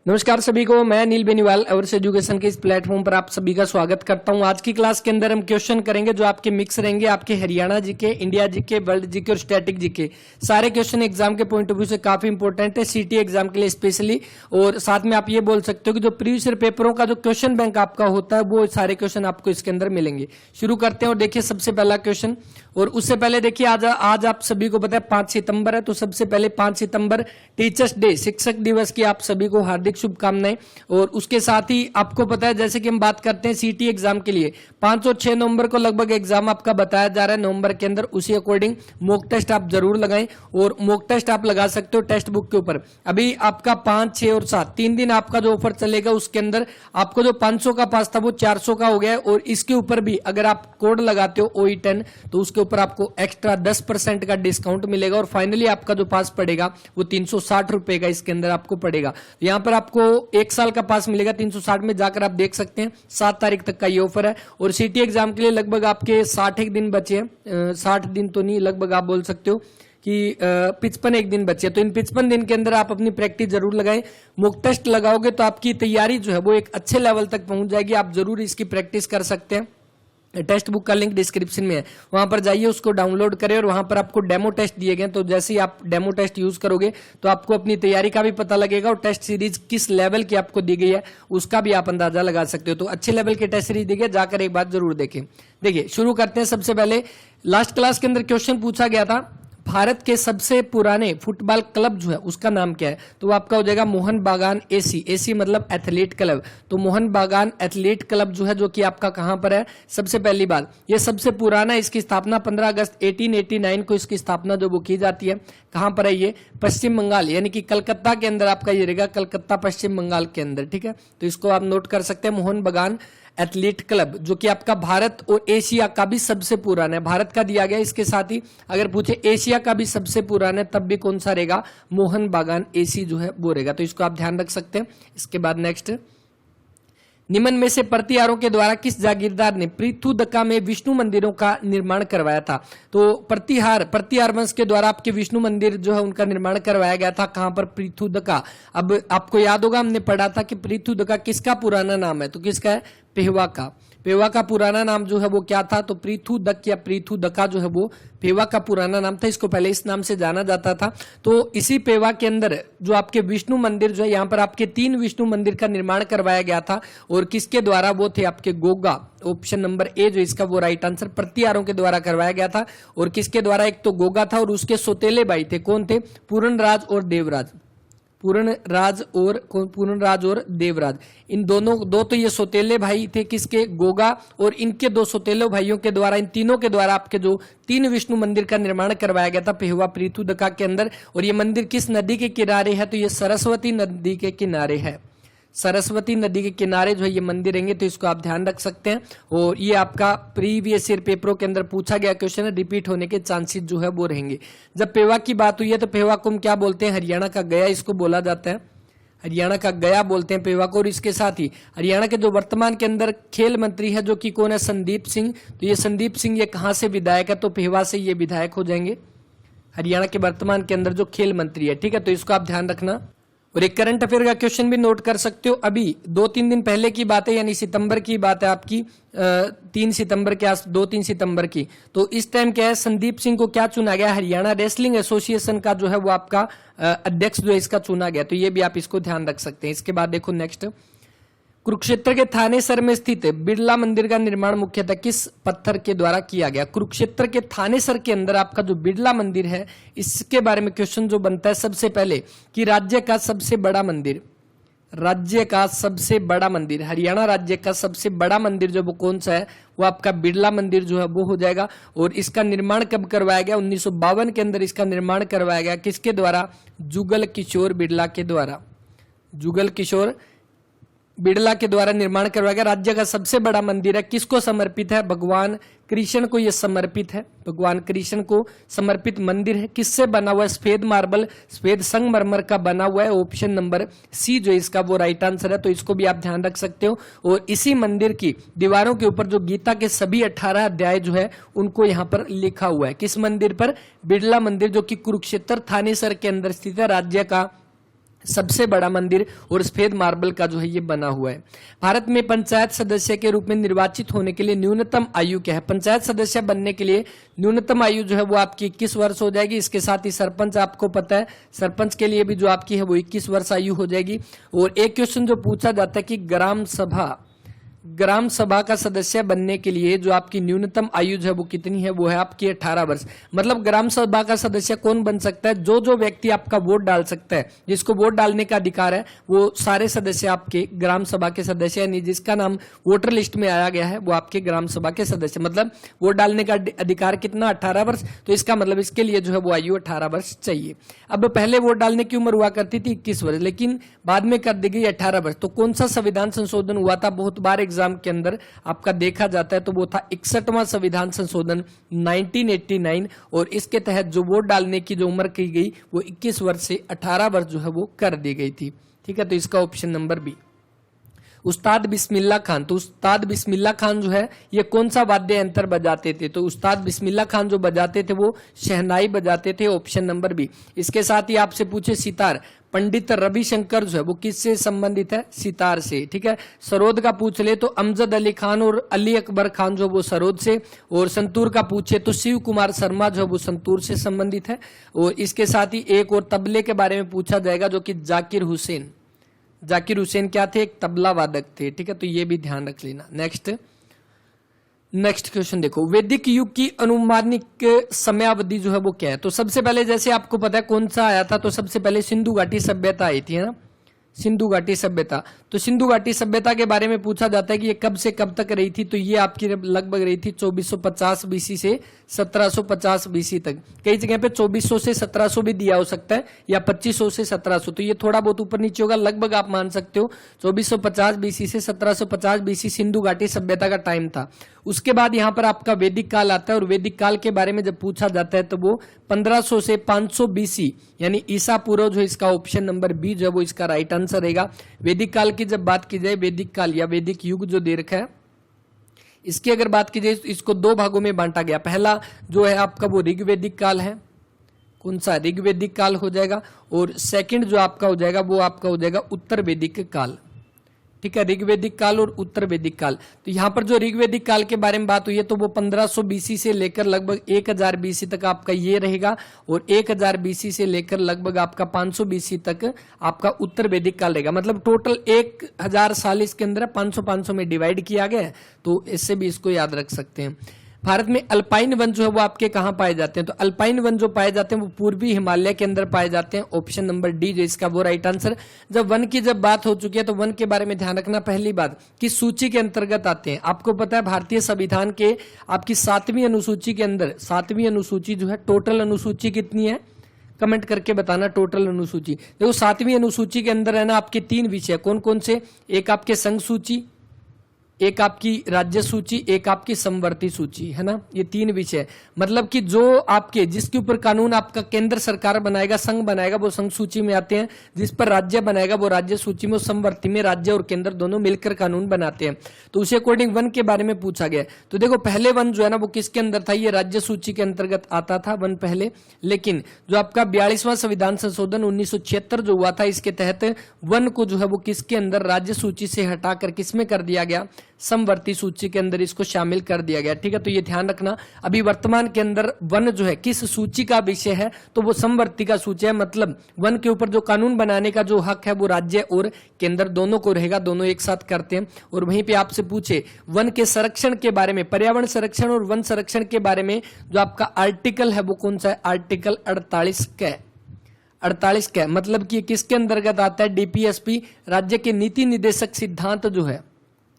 नमस्कार सभी को, मैं अनिल बेनीवाल अवर्स एजुकेशन के इस प्लेटफॉर्म पर आप सभी का स्वागत करता हूं। आज की क्लास के अंदर हम क्वेश्चन करेंगे जो आपके मिक्स रहेंगे, आपके Haryana GK, India GK, world GK और स्टैटिक जीके। सारे क्वेश्चन एग्जाम के पॉइंट ऑफ व्यू से काफी इंपॉर्टेंट है, सीटी एग्जाम के लिए स्पेशली। और साथ में आप ये बोल सकते हो कि जो प्रीवियस ईयर पेपरों का जो क्वेश्चन बैंक आपका होता है वो सारे क्वेश्चन आपको इसके अंदर मिलेंगे। शुरू करते हैं और देखिए सबसे पहला क्वेश्चन। और उससे पहले देखिए आज आप सभी को पता है 5 सितंबर है, तो सबसे पहले 5 सितंबर टीचर्स डे, शिक्षक दिवस की आप सभी को हार्दिक शुभकामनाएं। और उसके साथ ही आपको पता है जैसे कि हम बात करते हैं सीटी एग्जाम के लिए 5 और 6 नवंबर को लगभग एग्जाम आपका बताया जा रहा है नवंबर के अंदर। उसी अकॉर्डिंग मॉक टेस्ट आप जरूर लगाएं और मॉक टेस्ट आप लगा सकते हो टेक्स्ट बुक के ऊपर। अभी आपका 5, 6 और 7 3 दिन आपका जो ऑफर चलेगा उसके अंदर आपको जो 500 का पास था वो 400 का हो गया है। और इसके ऊपर भी अगर आप कोड लगाते हो OE10 तो उसके ऊपर आपको एक्स्ट्रा 10% का डिस्काउंट मिलेगा। और फाइनली आपका जो पास पड़ेगा वो 360 रुपए का इसके अंदर आपको पड़ेगा। यहाँ पर आपको 1 साल का पास मिलेगा 360 में, जाकर आप देख सकते हैं। 7 तारीख तक का ये ऑफर है। और सीटी एग्जाम के लिए लगभग आपके 60 दिन बचे हैं, 60 दिन तो नहीं, लगभग आप बोल सकते हो कि 55 दिन बचे। तो इन 55 दिन के अंदर आप अपनी प्रैक्टिस जरूर लगाएं। मॉक टेस्ट लगाओगे तो आपकी तैयारी जो है वो एक अच्छे लेवल तक पहुंच जाएगी। आप जरूर इसकी प्रैक्टिस कर सकते हैं। टेक्स्ट बुक का लिंक डिस्क्रिप्शन में है, वहां पर जाइए, उसको डाउनलोड करें। और वहां पर आपको डेमो टेस्ट दिए गए, तो जैसे ही आप डेमो टेस्ट यूज करोगे तो आपको अपनी तैयारी का भी पता लगेगा और टेस्ट सीरीज किस लेवल की आपको दी गई है उसका भी आप अंदाजा लगा सकते हो। तो अच्छे लेवल की टेस्ट सीरीज दी गई, जाकर एक बात जरूर देखें। देखिए शुरू करते हैं। सबसे पहले लास्ट क्लास के अंदर क्वेश्चन पूछा गया था, भारत के सबसे पुराने फुटबॉल क्लब जो है उसका नाम क्या है? तो वो आपका हो जाएगा मोहन बागान एसी मतलब एथलीट क्लब। तो मोहन बागान एथलीट क्लब जो है, जो कि आपका कहां पर है? सबसे पहली बात, ये सबसे पुराना, इसकी स्थापना 15 अगस्त 1889 को इसकी स्थापना जो वो की जाती है। कहां पर है ये? पश्चिम बंगाल, यानी कि कलकत्ता के अंदर आपका ये रहेगा, कलकत्ता पश्चिम बंगाल के अंदर। ठीक है, तो इसको आप नोट कर सकते हैं, मोहन बागान एथलीट क्लब, जो कि आपका भारत और एशिया का भी सबसे पुराना है। भारत का दिया गया, इसके साथ ही अगर पूछे एशिया का भी सबसे पुराना है तब भी कौन सा रहेगा? मोहन बागान एसी जो है वो रहेगा। तो इसको आप ध्यान रख सकते हैं। इसके बाद नेक्स्ट, निम्न में से प्रतिहारों के द्वारा किस जागीरदार ने पृथुदका में विष्णु मंदिरों का निर्माण करवाया था? तो प्रतिहार वंश के द्वारा आपके विष्णु मंदिर जो है उनका निर्माण करवाया गया था। कहां पर? पृथुदका। अब आपको याद होगा हमने पढ़ा था कि पृथुदका किसका पुराना नाम है? तो किसका है? पेहवा का। पेवा का पुराना नाम जो है वो क्या था? तो पृथुदक या पृथुदका जो है वो पेवा का पुराना नाम था। इसको पहले इस नाम से जाना जाता था। तो इसी पेवा के अंदर जो आपके विष्णु मंदिर जो है, यहाँ पर आपके 3 विष्णु मंदिर का निर्माण करवाया गया था। और किसके द्वारा? वो थे आपके गोगा। ऑप्शन नंबर ए जो इसका वो राइट आंसर, प्रतिहारों के द्वारा करवाया गया था। और किसके द्वारा? एक तो गोगा था और उसके सौतेले भाई थे। कौन थे? पूर्णराज और देवराज। पूर्णराज और देवराज, इन दो तो ये सौतेले भाई थे किसके? गोगा। और इनके 2 सौतेले भाइयों के द्वारा, इन तीनों के द्वारा आपके जो 3 विष्णु मंदिर का निर्माण करवाया गया था पेहवा पृथुदका के अंदर। और ये मंदिर किस नदी के किनारे है? तो ये सरस्वती नदी के किनारे है। सरस्वती नदी के किनारे जो है ये मंदिर रहेंगे, तो इसको आप ध्यान रख सकते हैं। और ये आपका प्रीवियस ईयर पेपरों के अंदर पूछा गया क्वेश्चन है, रिपीट होने के चांसेस जो है वो रहेंगे। जब पेवा की बात हुई है तो पेवा को हम क्या बोलते हैं? हरियाणा का गया इसको बोला जाता है, हरियाणा का गया बोलते हैं पेवा को। और इसके साथ ही हरियाणा के जो वर्तमान के अंदर खेल मंत्री है जो कि कौन है? संदीप सिंह। तो ये संदीप सिंह ये कहां से विधायक है? तो पेवा से ये विधायक हो जाएंगे, हरियाणा के वर्तमान के अंदर जो खेल मंत्री है। ठीक है, तो इसको आप ध्यान रखना। और एक करंट अफेयर का क्वेश्चन भी नोट कर सकते हो। अभी 2-3 दिन पहले की बात है, यानी सितंबर की बात है आपकी, 3 सितंबर के आस 2-3 सितंबर की। तो इस टाइम क्या है, संदीप सिंह को क्या चुना गया? हरियाणा रेसलिंग एसोसिएशन का जो है वो आपका अध्यक्ष जो है इसका चुना गया। तो ये भी आप इसको ध्यान रख सकते हैं। इसके बाद देखो नेक्स्ट, कुरुक्षेत्र के थानेसर में स्थित बिरला मंदिर का निर्माण मुख्यतः किस पत्थर के द्वारा किया गया? कुरुक्षेत्र के थानेसर के अंदर आपका जो बिरला मंदिर है इसके बारे में क्वेश्चन जो बनता है सबसे पहले कि राज्य का सबसे बड़ा मंदिर, हरियाणा राज्य का सबसे बड़ा मंदिर जो वो कौन सा है? वो आपका बिरला मंदिर जो है वो हो जाएगा। और इसका निर्माण कब करवाया गया? 1952 के अंदर इसका निर्माण करवाया गया। किसके द्वारा? जुगल किशोर बिरला के द्वारा। जुगल किशोर बिरला के द्वारा निर्माण करवाया गया। राज्य का सबसे बड़ा मंदिर है, किसको समर्पित है? भगवान कृष्ण को यह समर्पित है, भगवान कृष्ण को समर्पित मंदिर है। किससे बना हुआ है? सफेद मार्बल, सफेद संगमरमर का बना हुआ है। ऑप्शन नंबर सी जो इसका वो राइट आंसर है। तो इसको भी आप ध्यान रख सकते हो। और इसी मंदिर की दीवारों के ऊपर जो गीता के सभी 18 अध्याय जो है उनको यहाँ पर लिखा हुआ है। किस मंदिर पर? बिरला मंदिर, जो कि कुरुक्षेत्र थानेसर के अंदर स्थित है, राज्य का सबसे बड़ा मंदिर और सफेद मार्बल का जो है ये बना हुआ है। भारत में पंचायत सदस्य के रूप में निर्वाचित होने के लिए न्यूनतम आयु क्या है? पंचायत सदस्य बनने के लिए न्यूनतम आयु जो है वो आपकी 21 वर्ष हो जाएगी। इसके साथ ही सरपंच, आपको पता है सरपंच के लिए भी जो आपकी है वो 21 वर्ष आयु हो जाएगी। और एक क्वेश्चन जो पूछा जाता है कि ग्राम सभा का सदस्य बनने के लिए जो आपकी न्यूनतम आयु जो है वो कितनी है? वो है आपकी 18 वर्ष। मतलब ग्राम सभा का सदस्य कौन बन सकता है? जो व्यक्ति आपका वोट डाल सकता है, जिसको वोट डालने का अधिकार है, वो सारे सदस्य आपके ग्राम सभा के सदस्य, यानी जिसका नाम वोटर लिस्ट में आया गया है वो आपके ग्राम सभा के सदस्य। मतलब वोट डालने का अधिकार कितना? 18 वर्ष। तो इसका मतलब इसके लिए जो है वो आयु 18 वर्ष चाहिए। अब पहले वोट डालने की उम्र हुआ करती थी 21 वर्ष, लेकिन बाद में कर दी गई 18 वर्ष। तो कौन सा संविधान संशोधन हुआ था? बहुत बार एग्जाम के अंदर आपका देखा जाता है, तो वो था 61वां संविधान संशोधन 1989। और इसके तहत जो वोट डालने की जो उम्र की गई वो 21 वर्ष से 18 वर्ष जो है वो कर दी गई थी। ठीक है, तो इसका ऑप्शन नंबर बी। उस्ताद बिस्मिल्लाह खान, तो उस्ताद बिस्मिल्लाह खान जो है ये कौन सा वाद्य यंत्र बजाते थे? तो उस्ताद बिस्मिल्लाह खान जो बजाते थे वो शहनाई बजाते थे, ऑप्शन नंबर बी। इसके साथ ही आपसे पूछे सितार, पंडित रविशंकर जो है वो किससे संबंधित है? सितार से। ठीक है, सरोद का पूछ ले तो अमजद अली खान और अली अकबर खान जो वो सरोद से, और संतूर का पूछे तो शिव कुमार शर्मा जो है वो संतूर से संबंधित है। और इसके साथ ही एक और तबले के बारे में पूछा जाएगा जो कि जाकिर हुसैन क्या थे? एक तबला वादक थे। ठीक है, तो ये भी ध्यान रख लेना। नेक्स्ट क्वेश्चन देखो, वैदिक युग की अनुमानिक समयावधि जो है वो क्या है? तो सबसे पहले जैसे आपको पता है कौन सा आया था, तो सबसे पहले सिंधु घाटी सभ्यता आई थी, है ना, सिंधु घाटी सभ्यता। तो सिंधु घाटी सभ्यता के बारे में पूछा जाता है कि ये कब से कब तक रही थी? तो ये आपकी लगभग रही थी 2450 बीसी से 1750 बीसी तक। कई जगह पे 2400 से 1700 भी दिया हो सकता है, या 2500 से 1700, तो ये थोड़ा बहुत ऊपर नीचे होगा, लगभग आप मान सकते हो 2450 बीसी से 1750 बीसी सिंधु घाटी सभ्यता का टाइम था। उसके बाद यहाँ पर आपका वैदिक काल आता है, और वैदिक काल के बारे में जब पूछा जाता है तो वो 1500 से 500 बीसी यानी ईसा पूर्व जो इसका ऑप्शन नंबर बी जो है वो इसका राइट आंसर रहेगा। वैदिक काल की जब बात की जाए, वैदिक काल या वैदिक युग जो दे रखा है, इसकी अगर बात की जाए इसको दो भागों में बांटा गया। पहला जो है आपका वो ऋग्वैदिक काल है, कौन सा? ऋग्वैदिक काल हो जाएगा। और सेकंड जो आपका हो जाएगा वो आपका हो जाएगा उत्तर वैदिक काल। ठीक है, ऋग्वैदिक काल और उत्तर वैदिक काल। तो यहाँ पर जो ऋग्वैदिक काल के बारे में बात हुई है तो वो 1500 बीसी से लेकर लगभग 1000 बीसी तक आपका ये रहेगा, और 1000 बीसी से लेकर लगभग आपका 500 बीसी तक आपका उत्तर वैदिक काल रहेगा। मतलब टोटल 1000 साल इसके अंदर 500 में डिवाइड किया गया है, तो इससे भी इसको याद रख सकते हैं। भारत में अल्पाइन वन जो है वो आपके कहाँ पाए जाते हैं? तो अल्पाइन वन जो पाए जाते हैं वो पूर्वी हिमालय के अंदर पाए जाते हैं, ऑप्शन नंबर डी जो इसका वो राइट आंसर। जब वन की जब बात हो चुकी है तो वन के बारे में ध्यान रखना, पहली बात किस सूची के अंतर्गत आते हैं? आपको पता है भारतीय संविधान के आपकी 7वीं अनुसूची के अंदर, 7वीं अनुसूची जो है, टोटल अनुसूची कितनी है? कमेंट करके बताना टोटल अनुसूची। देखो 7वीं अनुसूची के अंदर है ना आपके 3 विषय, कौन कौन से? एक आपके संघ सूची, एक आपकी राज्य सूची, एक आपकी समवर्ती सूची, है ना, ये 3 विषय। मतलब कि जो आपके जिसके ऊपर कानून आपका केंद्र सरकार बनाएगा, संघ बनाएगा, वो संघ सूची में आते हैं। जिस पर राज्य बनाएगा वो राज्य सूची में, समवर्ती में राज्य और केंद्र दोनों मिलकर कानून बनाते हैं। तो उसी अकॉर्डिंग वन के बारे में पूछा गया। तो देखो पहले वन जो है ना वो किसके अंदर था? ये राज्य सूची के अंतर्गत आता था वन पहले। लेकिन जो आपका 42वां संविधान संशोधन 1976 जो हुआ था, इसके तहत वन को जो है वो किसके अंदर? राज्य सूची से हटाकर किसमें कर दिया गया? समवर्ती सूची के अंदर इसको शामिल कर दिया गया। ठीक है, तो ये ध्यान रखना। अभी वर्तमान के अंदर वन जो है किस सूची का विषय है? तो वो समवर्ती का सूची है। मतलब वन के ऊपर जो कानून बनाने का जो हक है वो राज्य और केंद्र दोनों को रहेगा, दोनों एक साथ करते हैं। और वहीं पे आपसे पूछे वन के संरक्षण के बारे में, पर्यावरण संरक्षण और वन संरक्षण के बारे में जो आपका आर्टिकल है वो कौन सा है? आर्टिकल 48 क। 48 क मतलब कि किसके अंतर्गत आता है? डीपीएसपी, राज्य के नीति निर्देशक सिद्धांत जो है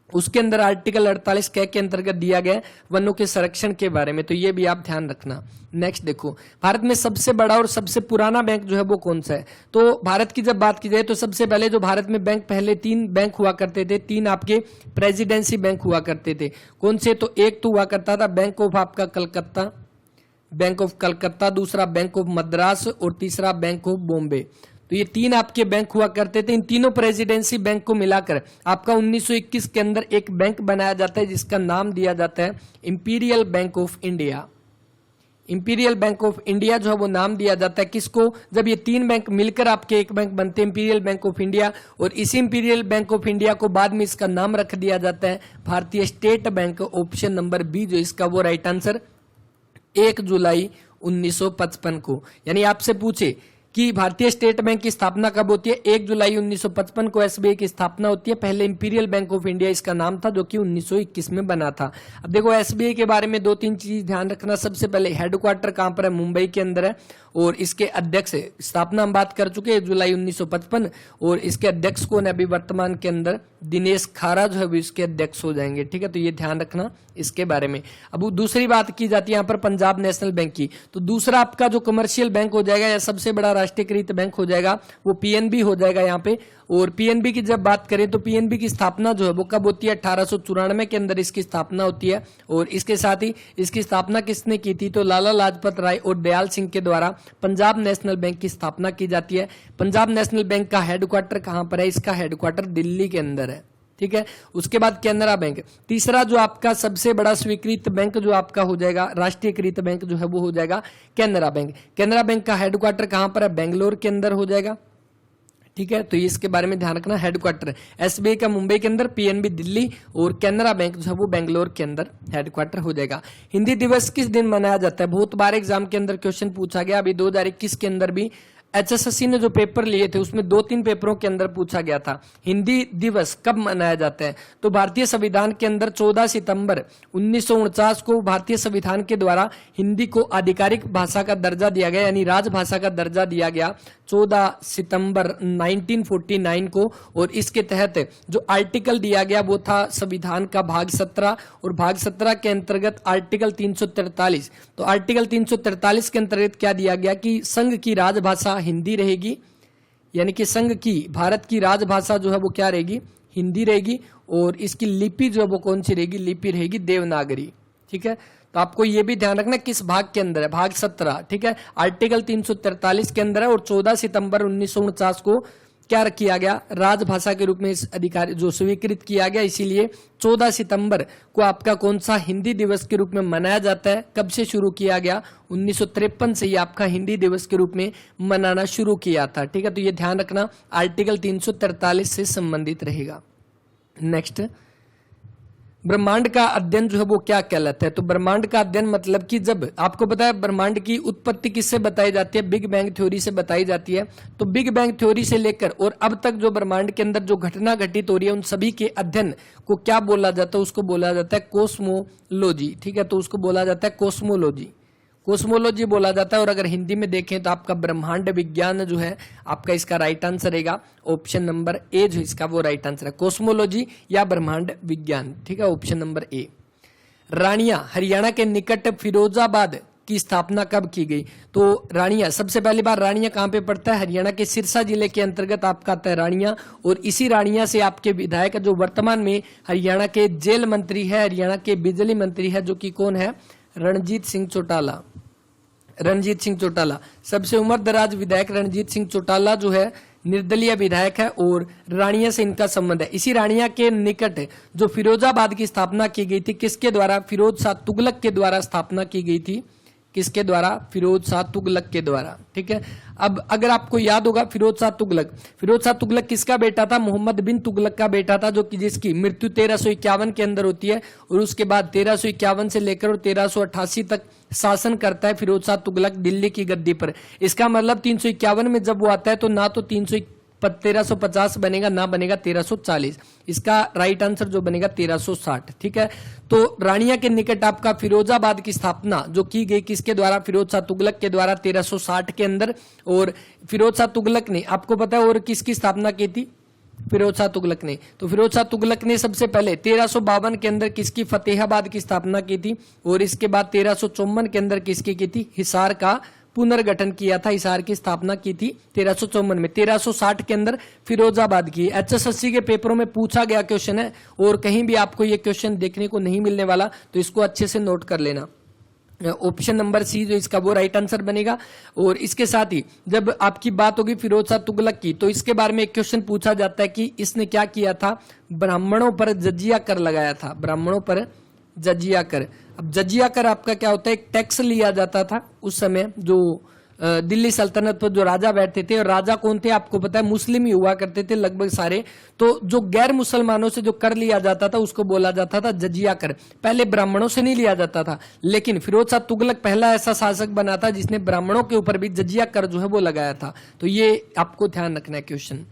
उसके अंदर आर्टिकल 48 के अंतर्गत दिया गया वनों के संरक्षण के बारे में। तो ये भी आप ध्यान रखना। नेक्स्ट देखो, भारत में सबसे बड़ा और सबसे पुराना बैंक जो है वो कौन सा है? तो भारत की जब बात की जाए तो सबसे पहले जो भारत में बैंक, पहले 3 बैंक हुआ करते थे, 3 आपके प्रेसिडेंसी बैंक हुआ करते थे। कौन से? तो एक तो हुआ करता था बैंक ऑफ आपका कलकत्ता, बैंक ऑफ कलकत्ता, दूसरा बैंक ऑफ मद्रास और तीसरा बैंक ऑफ बॉम्बे। तो ये 3 आपके बैंक हुआ करते थे। इन तीनों प्रेसिडेंसी बैंक को मिलाकर आपका 1921 के अंदर एक बैंक बनाया जाता है जिसका नाम दिया जाता है imperial bank of India. Imperial bank of India जो है वो नाम दिया जाता है किसको, जब ये तीन बैंक मिलकर आपके एक बैंक बनते हैं इंपीरियल बैंक ऑफ इंडिया, और इसी इंपीरियल बैंक ऑफ इंडिया को बाद में इसका नाम रख दिया जाता है भारतीय state bank. Option number B जो इसका वो राइट आंसर 1 जुलाई 1955 को। यानी आपसे पूछे कि भारतीय स्टेट बैंक की स्थापना कब होती है, 1 जुलाई 1955 को एसबीआई की स्थापना होती है। पहले इंपीरियल बैंक ऑफ इंडिया इसका नाम था जो कि 1921 में बना था। अब देखो एसबीआई के बारे में 2-3 चीज ध्यान रखना। सबसे पहले हेडक्वार्टर कहां पर है, मुंबई के अंदर है, और इसके अध्यक्ष स्थापना हम बात कर चुके हैं 1 जुलाई 1955, और इसके अध्यक्ष कौन है अभी वर्तमान के अंदर, दिनेश खारा जो है वो इसके अध्यक्ष हो जाएंगे। ठीक है, तो ये ध्यान रखना इसके बारे में। अब दूसरी बात की जाती है यहाँ पर पंजाब नेशनल बैंक की, तो दूसरा आपका जो कमर्शियल बैंक हो जाएगा या सबसे बड़ा राष्ट्रीयकृत बैंक हो जाएगा वो पीएनबी हो जाएगा यहाँ पे। और पीएनबी की जब बात करें तो पीएनबी की स्थापना जो है वो कब होती है, 1894 के अंदर इसकी स्थापना होती है। और इसके साथ ही इसकी स्थापना किसने की थी, तो लाला लाजपत राय और दयाल सिंह के द्वारा पंजाब नेशनल बैंक की स्थापना की जाती है। पंजाब नेशनल बैंक का हेडक्वार्टर कहां पर है, इसका हेडक्वार्टर दिल्ली के अंदर है। ठीक है, उसके बाद कैनरा बैंक, तीसरा जो आपका सबसे बड़ा स्वीकृत बैंक जो आपका हो जाएगा राष्ट्रीयकृत बैंक जो है वो हो जाएगा कैनरा बैंक। कैनरा बैंक का हेडक्वार्टर कहां पर है, बेंगलोर के अंदर हो जाएगा। ठीक है, तो इसके बारे में ध्यान रखना। हेडक्वार्टर एसबीआई का मुंबई के अंदर, पीएनबी दिल्ली, और कैनरा बैंक जो है वो बेंगलोर के अंदर हेडक्वार्टर हो जाएगा। हिंदी दिवस किस दिन मनाया जाता है, बहुत बार एग्जाम के अंदर क्वेश्चन पूछा गया। अभी 2021 के अंदर भी एचएसएससी ने जो पेपर लिए थे उसमें 2-3 पेपरों के अंदर पूछा गया था हिंदी दिवस कब मनाया जाता है। तो भारतीय संविधान के अंदर 14 सितंबर 1949 को भारतीय संविधान के द्वारा हिंदी को आधिकारिक भाषा का दर्जा दिया गया, यानी राजभाषा का दर्जा दिया गया 14 सितंबर 1949 को। और इसके तहत जो आर्टिकल दिया गया वो था संविधान का भाग 17, और भाग 17 के अंतर्गत आर्टिकल 343। तो आर्टिकल 343 के अंतर्गत क्या दिया गया कि संघ की राजभाषा हिंदी रहेगी, यानी कि संघ की भारत की राजभाषा जो है वो क्या रहेगी, हिंदी रहेगी, और इसकी लिपि जो है वो कौन सी रहेगी, लिपि रहेगी देवनागरी। ठीक है, तो आपको ये भी ध्यान रखना किस भाग के अंदर है, भाग 17। ठीक है, आर्टिकल 343 के अंदर है, और 14 सितंबर 1949 को क्या किया गया, राजभाषा के रूप में इस अधिकार जो स्वीकृत किया गया। इसीलिए 14 सितंबर को आपका कौन सा हिंदी दिवस के रूप में मनाया जाता है, कब से शुरू किया गया, 1953 से ही आपका हिंदी दिवस के रूप में मनाना शुरू किया था। ठीक है, तो ये ध्यान रखना आर्टिकल 343 से संबंधित रहेगा। नेक्स्ट, ब्रह्मांड का अध्ययन जो है वो क्या कहलाता है, तो ब्रह्मांड का अध्ययन मतलब कि जब आपको पता है ब्रह्मांड की उत्पत्ति किससे बताई जाती है, बिग बैंग थ्योरी से बताई जाती है। तो बिग बैंग थ्योरी से लेकर और अब तक जो ब्रह्मांड के अंदर जो घटना घटित हो रही है उन सभी के अध्ययन को क्या बोला जाता है, उसको बोला जाता है कोस्मोलॉजी। ठीक है, तो उसको बोला जाता है कोस्मोलॉजी, कोस्मोलॉजी बोला जाता है। और अगर हिंदी में देखें तो आपका ब्रह्मांड विज्ञान जो है आपका इसका राइट आंसर रहेगा ऑप्शन नंबर ए, जो इसका वो राइट आंसर है कोस्मोलॉजी या ब्रह्मांड विज्ञान। ठीक है, ऑप्शन नंबर ए। रानिया हरियाणा के निकट फिरोजाबाद की स्थापना कब की गई, तो रानिया सबसे पहली बार रानिया कहां पे पड़ता है, हरियाणा के सिरसा जिले के अंतर्गत आपका आता है रानिया। और इसी रानिया से आपके विधायक जो वर्तमान में हरियाणा के जेल मंत्री है, हरियाणा के बिजली मंत्री है, जो कि कौन है, रणजीत सिंह चौटाला। रणजीत सिंह चौटाला सबसे उम्रदराज विधायक रणजीत सिंह चौटाला जो है निर्दलीय विधायक है, और रानिया से इनका संबंध है। इसी रानिया के निकट जो फिरोजाबाद की स्थापना की गई थी, किसके द्वारा, फिरोज शाह तुगलक के द्वारा स्थापना की गई थी, किसके द्वारा, फिरोज शाह तुगलक के द्वारा। ठीक है, अब अगर आपको याद होगा फिरोज शाह तुगलक किसका बेटा था, मोहम्मद बिन तुगलक का बेटा था, जो कि जिसकी मृत्यु 1351 के अंदर होती है, और उसके बाद 1351 से लेकर और 1388 तक शासन करता है फिरोज शाह तुगलक दिल्ली की गद्दी पर। इसका मतलब 351 में जब वो आता है तो ना तो 1350 बनेगा, ना बनेगा 1340। इसका राइट आंसर जो बनेगा 1360। ठीक है, तो रानिया के निकट आपका फिरोजाबाद की स्थापना जो की गई किसके द्वारा, फिरोज शाह तुगलक के द्वारा 1360 के अंदर। और फिरोज शाह तुगलक ने आपको पता है और किसकी स्थापना की थी, फिरोज शाह तुगलक ने। तो फिरोज शाह तुगलक ने सबसे पहले 1352 के अंदर किसकी, फतेहाबाद की स्थापना की थी, और इसके बाद 1354 के अंदर किसकी की थी, हिसार का पुनर्गठन किया था, हिसार की स्थापना की थी 1354 में। 1360 के अंदर फिरोजाबाद की। एचएसएससी के पेपरों में पूछा गया क्वेश्चन है, और कहीं भी आपको ये क्वेश्चन देखने को नहीं मिलने वाला, तो इसको अच्छे से नोट कर लेना। ऑप्शन नंबर सी जो इसका वो राइट आंसर बनेगा। और इसके साथ ही जब आपकी बात होगी फिरोज शाह तुगलक की, तो इसके बारे में एक क्वेश्चन पूछा जाता है कि इसने क्या किया था, ब्राह्मणों पर जजिया कर लगाया था, ब्राह्मणों पर जजिया कर। अब जजिया कर आपका क्या होता है, एक टैक्स लिया जाता था उस समय, जो दिल्ली सल्तनत पर जो राजा बैठते थे, और राजा कौन थे आपको पता है, मुस्लिम ही हुआ करते थे लगभग सारे। तो जो गैर मुसलमानों से जो कर लिया जाता था उसको बोला जाता था जजिया कर। पहले ब्राह्मणों से नहीं लिया जाता था, लेकिन फिरोज शाह तुगलक पहला ऐसा शासक बना था जिसने ब्राह्मणों के ऊपर भी जजिया कर जो है वो लगाया था। तो ये आपको ध्यान रखना है क्वेश्चन।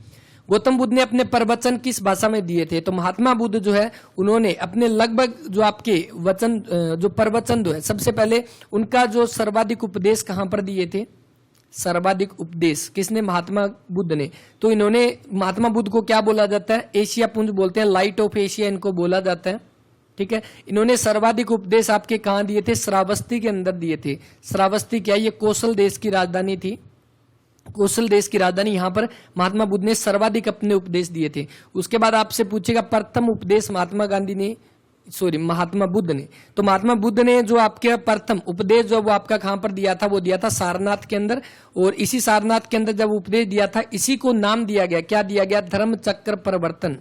गौतम बुद्ध ने अपने प्रवचन किस भाषा में दिए थे? तो महात्मा बुद्ध जो है उन्होंने अपने लगभग जो आपके वचन जो प्रवचन जो है, सबसे पहले उनका जो सर्वाधिक उपदेश कहां पर दिए थे? सर्वाधिक उपदेश किसने? महात्मा बुद्ध ने। तो इन्होंने, महात्मा बुद्ध को क्या बोला जाता है? एशिया पुंज बोलते हैं, लाइट ऑफ एशिया इनको बोला जाता है, ठीक है। इन्होंने सर्वाधिक उपदेश आपके कहां दिए थे? श्रावस्ती के अंदर दिए थे। श्रावस्ती क्या है? ये कौशल देश की राजधानी थी, कौशल देश की राजधानी। यहां पर महात्मा बुद्ध ने सर्वाधिक अपने उपदेश दिए थे। उसके बाद आपसे पूछेगा प्रथम उपदेश महात्मा बुद्ध ने। तो महात्मा बुद्ध ने जो आपके प्रथम उपदेश जो वो आपका कहां पर दिया था? वो दिया था सारनाथ के अंदर। और इसी सारनाथ के अंदर जब उपदेश दिया था, इसी को नाम दिया गया, क्या दिया गया? धर्म चक्र प्रवर्तन,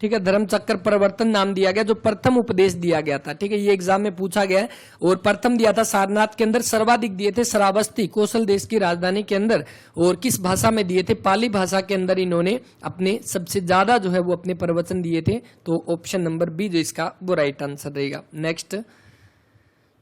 ठीक है। धर्म चक्र प्रवर्तन नाम दिया गया, जो प्रथम उपदेश दिया गया था, ठीक है। ये एग्जाम में पूछा गया है। और प्रथम दिया था सारनाथ के अंदर, सर्वाधिक दिए थे श्रावस्ती कौशल देश की राजधानी के अंदर। और किस भाषा में दिए थे? पाली भाषा के अंदर इन्होंने अपने सबसे ज्यादा जो है वो अपने प्रवचन दिए थे। तो ऑप्शन नंबर बी जो इसका वो राइट आंसर रहेगा।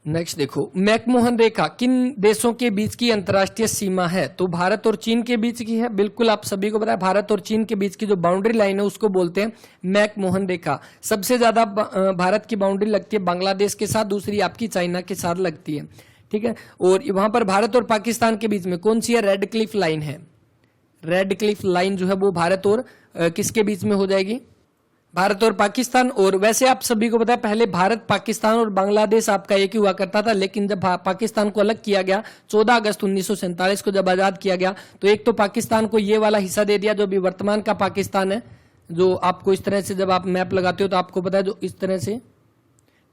नेक्स्ट देखो, मैकमोहन रेखा किन देशों के बीच की अंतर्राष्ट्रीय सीमा है? तो भारत और चीन के बीच की है, बिल्कुल आप सभी को पता है। भारत और चीन के बीच की जो बाउंड्री लाइन है उसको बोलते हैं मैकमोहन रेखा। सबसे ज्यादा भारत की बाउंड्री लगती है बांग्लादेश के साथ, दूसरी आपकी चाइना के साथ लगती है, ठीक है। और वहां पर भारत और पाकिस्तान के बीच में कौन सी है? रेड क्लिफ लाइन है। रेड क्लिफ लाइन जो है वो भारत और किसके बीच में हो जाएगी? भारत और पाकिस्तान। और वैसे आप सभी को पता है पहले भारत, पाकिस्तान और बांग्लादेश आपका एक ही हुआ करता था, लेकिन जब पाकिस्तान को अलग किया गया 14 अगस्त 1947 को जब आजाद किया गया, तो एक तो पाकिस्तान को ये वाला हिस्सा दे दिया जो अभी वर्तमान का पाकिस्तान है, जो आपको इस तरह से जब आप मैप लगाते हो तो आपको पता है जो इस तरह से,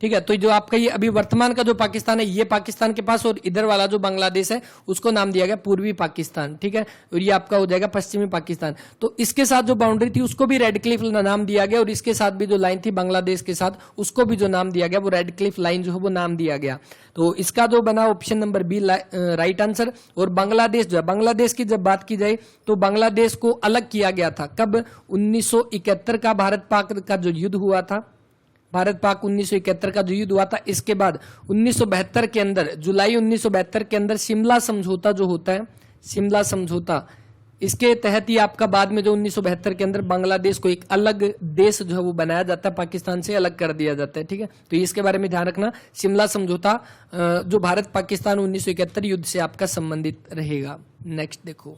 ठीक है। तो जो आपका ये अभी वर्तमान का जो पाकिस्तान है ये पाकिस्तान के पास, और इधर वाला जो बांग्लादेश है उसको नाम दिया गया पूर्वी पाकिस्तान, ठीक है। और ये आपका हो जाएगा पश्चिमी पाकिस्तान। तो इसके साथ जो बाउंड्री थी उसको भी रेड क्लिफ नाम दिया गया, और इसके साथ भी जो लाइन थी बांग्लादेश के साथ उसको भी जो नाम दिया गया वो रेड क्लिफ लाइन जो है वो नाम दिया गया। तो इसका जो बना option number B right answer. और बांग्लादेश जो है, बांग्लादेश की जब बात की जाए तो बांग्लादेश को अलग किया गया था कब? 1971 का भारत पाक का जो युद्ध हुआ था, भारत पाक 1971 का जो युद्ध हुआ था, इसके बाद 1972 के अंदर, जुलाई 1972 के अंदर शिमला समझौता जो होता है, शिमला समझौता, इसके तहत ही आपका बाद में जो 1972 के अंदर बांग्लादेश को एक अलग देश जो है वो बनाया जाता है, पाकिस्तान से अलग कर दिया जाता है, ठीक है। तो इसके बारे में ध्यान रखना, शिमला समझौता जो भारत पाकिस्तान 1971 युद्ध से आपका संबंधित रहेगा। नेक्स्ट देखो,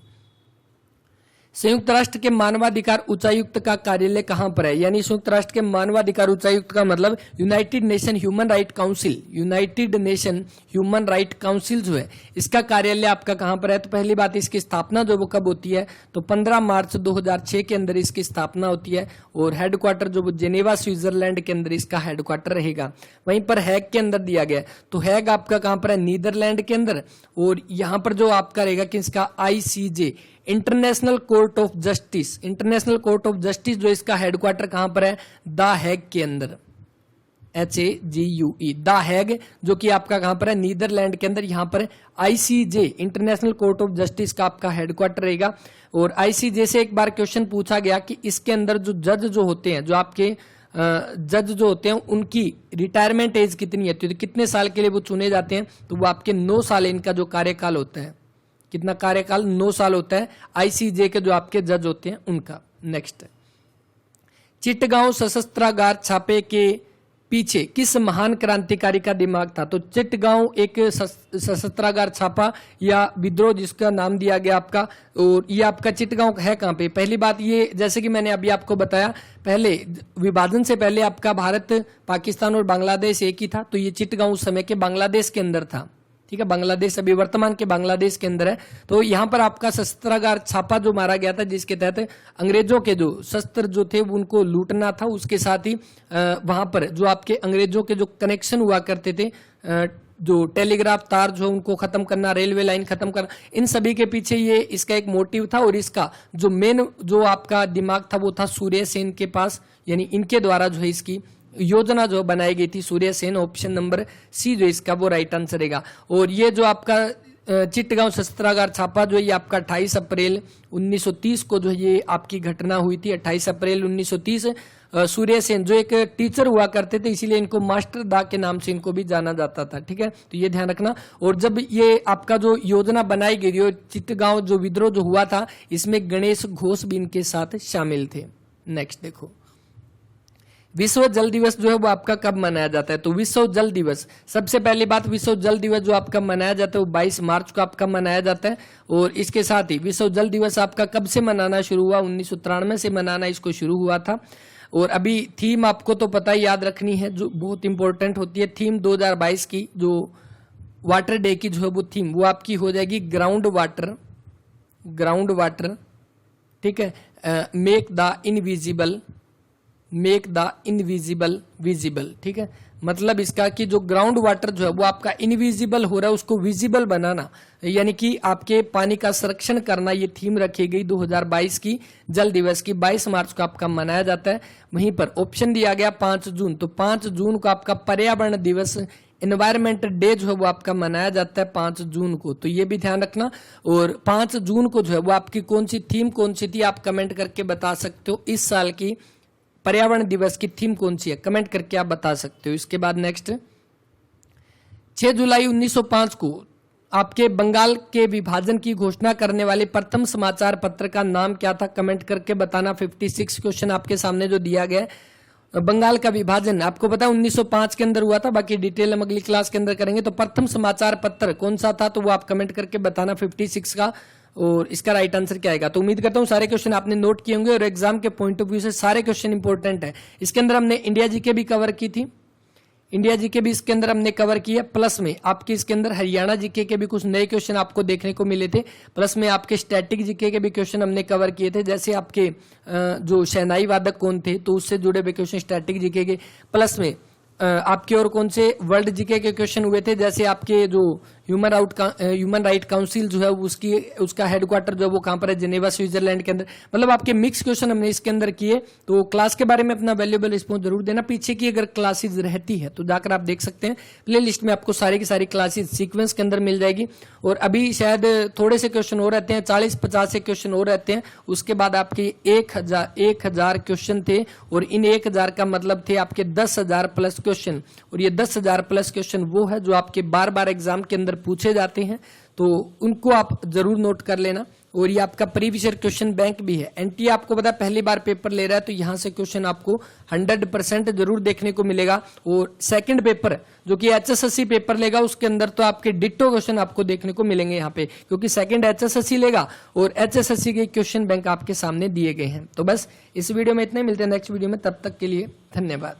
संयुक्त राष्ट्र के मानवाधिकार उच्चायुक्त का कार्यालय कहां पर है? यानी संयुक्त राष्ट्र के मानवाधिकार उच्चायुक्त का मतलब United nation human right council, United nation human right council जो है इसका कार्यालय आपका कहां पर है? तो पहली बात, इसकी स्थापना जो वो कब होती है? तो 15 मार्च 2006 के अंदर इसकी स्थापना होती है। और हेडक्वार्टर जो जेनेवा स्विट्जरलैंड के अंदर इसका हेडक्वार्टर रहेगा। वहीं पर हैग के अंदर दिया गया, तो हैग आपका कहां पर है? नीदरलैंड के अंदर। और यहां पर जो आपका रहेगा किसका? ICJ, international court of justice, international court of justice जो इसका हेडक्वार्टर कहां पर है? द हैग के अंदर, HAGUE, द हैग, जो कि आपका कहां पर है? नीदरलैंड के अंदर। यहां पर ICJ, international court of justice का आपका हेडक्वार्टर रहेगा। और ICJ से एक बार क्वेश्चन पूछा गया कि इसके अंदर जो जज जो होते हैं, जो आपके जज जो होते हैं, उनकी रिटायरमेंट एज कितनी होती है? तो कितने साल के लिए वो चुने जाते हैं? तो वो आपके 9 साल इनका जो कार्यकाल होता है। कितना कार्यकाल? 9 साल होता है ICJ के जो आपके जज होते हैं उनका। नेक्स्ट, चिटगांव सशस्त्रागार छापे के पीछे किस महान क्रांतिकारी का दिमाग था? तो चिटगांव एक सशस्त्रागार छापा या विद्रोह जिसका नाम दिया गया आपका, और ये आपका चिटगांव है कहां पे? पहली बात ये, जैसे कि मैंने अभी आपको बताया, पहले विभाजन से पहले आपका भारत, पाकिस्तान और बांग्लादेश एक ही था। तो ये चिटगांव उस समय के बांग्लादेश के अंदर था, ठीक है। बांग्लादेश अभी वर्तमान के बांग्लादेश के अंदर है। तो यहाँ पर आपका शस्त्रागार छापा जो मारा गया था, जिसके तहत अंग्रेजों के जो शस्त्र जो थे उनको लूटना था, उसके साथ ही वहां पर जो आपके अंग्रेजों के जो कनेक्शन हुआ करते थे, जो टेलीग्राफ तार जो उनको खत्म करना, रेलवे लाइन खत्म करना, इन सभी के पीछे ये इसका एक मोटिव था। और इसका जो मेन जो आपका दिमाग था वो था सूर्य सेन के पास, यानी इनके द्वारा जो है इसकी योजना जो बनाई गई थी सूर्यसेन, ऑप्शन नंबर सी जो इसका वो राइट आंसर रहेगा। और ये जो आपका चिट्टगांव शस्त्रागार छापा जो ये आपका 28 अप्रैल 1930 को जो ये आपकी घटना हुई थी। 28 अप्रैल 1930 सूर्यसेन जो एक टीचर हुआ करते थे, इसीलिए इनको मास्टर दा के नाम से इनको भी जाना जाता था। ठीक है, तो ये ध्यान रखना। और जब ये आपका जो योजना बनाई गई थी, चिट्टगांव जो विद्रोह जो हुआ था, इसमें गणेश घोष भी इनके साथ शामिल थे। नेक्स्ट देखो, विश्व जल दिवस जो है वो आपका कब मनाया जाता है? तो विश्व जल दिवस, सबसे पहली बात, विश्व जल दिवस जो आपका मनाया जाता है वो 22 मार्च को आपका मनाया जाता है। और इसके साथ ही विश्व जल दिवस आपका कब से मनाना शुरू हुआ? 1993 से मनाना इसको शुरू हुआ था। और अभी थीम आपको तो पता ही याद रखनी है, जो बहुत इंपॉर्टेंट होती है। थीम 2022 की जो वाटर डे की जो है वो थीम वो आपकी हो जाएगी ग्राउंड वाटर, ग्राउंड वाटर। ठीक है, make the invisible, make the invisible visible. ठीक है, मतलब इसका कि जो ग्राउंड वाटर जो है वो आपका इनविजिबल हो रहा है उसको विजिबल बनाना, यानी कि आपके पानी का संरक्षण करना, ये थीम रखी गई 2022 की जल दिवस की। 22 मार्च को आपका मनाया जाता है। वहीं पर ऑप्शन दिया गया 5 जून, तो 5 जून को आपका पर्यावरण दिवस, एनवायरमेंट डे जो है वो आपका मनाया जाता है 5 जून को, तो ये भी ध्यान रखना। और 5 जून को जो है वो आपकी कौन सी थीम कौन सी थी आप कमेंट करके बता सकते हो। इस साल की पर्यावरण दिवस की थीम कौन सी है, कमेंट करके आप बता सकते हो। इसके बाद नेक्स्ट, 6 जुलाई 1905 को आपके बंगाल के विभाजन की घोषणा करने वाले प्रथम समाचार पत्र का नाम क्या था, कमेंट करके बताना। 56 क्वेश्चन आपके सामने जो दिया गया है। बंगाल का विभाजन आपको पता है 1905 के अंदर हुआ था, बाकी डिटेल हम अगली क्लास के अंदर करेंगे। तो प्रथम समाचार पत्र कौन सा था, तो वो आप कमेंट करके बताना 56 का। और इसका राइट आंसर क्या आएगा? तो उम्मीद करता हूं सारे क्वेश्चन आपने नोट किए होंगे और एग्जाम के पॉइंट ऑफ व्यू से सारे क्वेश्चन इंपॉर्टेंट है। इसके अंदर हमने इंडिया जीके भी कवर की थी, इंडिया जीके भी इसके अंदर हमने कवर किया। प्लस में आपके इसके अंदर हरियाणा जीके के भी कुछ नए क्वेश्चन आपको देखने को मिले थे। प्लस में आपके स्टैटिक जीके के भी क्वेश्चन हमने कवर किए थे, जैसे आपके जो शहनाई वादक कौन थे, तो उससे जुड़े हुए क्वेश्चन स्टैटिक जीके के। प्लस में आपके और कौन से वर्ल्ड जीके के क्वेश्चन हुए थे, जैसे आपके जो ह्यूमन राइट काउंसिल जो है उसका हेडक्वार्टर जो है वो कहां पर है, जेनेवा स्विट्जरलैंड के अंदर। मतलब आपके मिक्स क्वेश्चन हमने इसके अंदर किए। तो क्लास के बारे में अपना वैल्यूएबल रिस्पॉन्स जरूर देना। पीछे की अगर क्लासेज रहती है तो जाकर आप देख सकते हैं, प्ले लिस्ट में आपको सारी की सारी क्लासेज सीक्वेंस के अंदर मिल जाएगी। और अभी शायद थोड़े से क्वेश्चन और रहते हैं, 40-50 से क्वेश्चन और रहते हैं। उसके बाद आपके 1000 क्वेश्चन थे, और इन 1000 का मतलब थे आपके 10,000 प्लस क्वेश्चन। और ये 10,000 प्लस क्वेश्चन वो है जो आपके बार बार एग्जाम के अंदर पूछे जाते हैं, तो उनको आप जरूर नोट कर लेना। और ये आपका प्रीवियस ईयर क्वेश्चन बैंक भी है। एनटीए आपको पता है पहली बार पेपर ले रहा है, तो यहां से क्वेश्चन आपको 100% जरूर देखने को मिलेगा। और सेकंड पेपर जो कि एचएसएससी पेपर लेगा, उसके अंदर तो आपके डिट्टो क्वेश्चन आपको देखने को मिलेंगे यहाँ पे, क्योंकि सेकंड एचएसएससी लेगा और एचएसएससी के क्वेश्चन बैंक आपके सामने दिए गए हैं। तो बस इस वीडियो में इतने, मिलते हैं नेक्स्ट वीडियो में, तब तक के लिए धन्यवाद।